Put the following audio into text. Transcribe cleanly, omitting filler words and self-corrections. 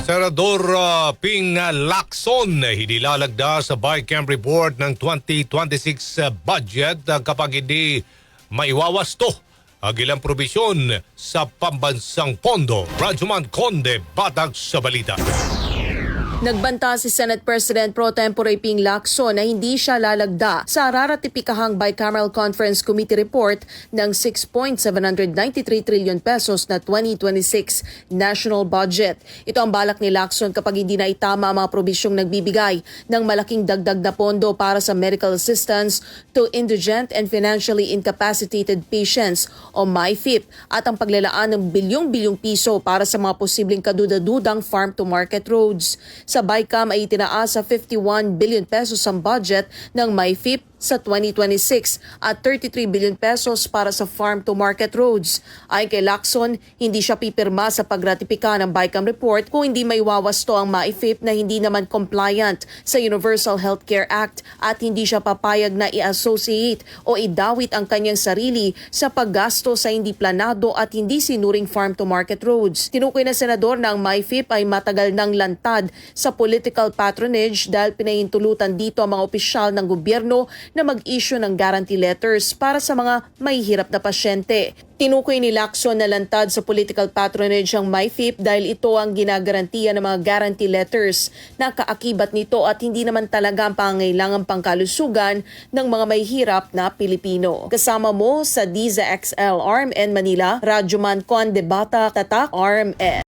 Senador Ping Lacson hinilalagda sa Bicam report ng 2026 budget kapag hindi maiwawasto ang ilang probisyon sa pambansang pondo. Rajuman Conde, Batag sa Balita. Nagbanta si Senate President Pro Tempore Ping Lacson na hindi siya lalagda sa raratipikahang Bicameral Conference Committee report ng 6.793 trillion pesos na 2026 national budget. Ito ang balak ni Lacson kapag hindi na itama ang mga probisyong nagbibigay ng malaking dagdag na pondo para sa medical assistance to indigent and financially incapacitated patients o MyFIP at ang paglalaan ng bilyong-bilyong piso para sa mga posibleng kadudadudang farm-to-market roads. Sa Bicam ay itinaas sa 51 billion pesos ang budget ng MyFIP sa 2026 at 33 billion pesos para sa farm-to-market roads. Ayon kay Lacson, hindi siya pipirma sa pagratipika ng Bicam report kung hindi may wawasto ang MyFIP na hindi naman compliant sa Universal Healthcare Act at hindi siya papayag na i-associate o idawit ang kanyang sarili sa paggasto sa hindi planado at hindi sinuring farm-to-market roads. Tinukoy na senador na ang MyFIP ay matagal nang lantad sa political patronage dahil pinahintulutan dito ang mga opisyal ng gobyerno na mag-issue ng guarantee letters para sa mga mahihirap na pasyente. Tinukoy ni Lacson na lantad sa political patronage ang MyFIP dahil ito ang ginagarantiya ng mga guarantee letters na kaakibat nito at hindi naman talaga ang pangangailangang pangkalusugan ng mga mahihirap na Pilipino. Kasama mo sa DZXL RMN Manila, Rajuman Conde, Bata, Tatak, RMN.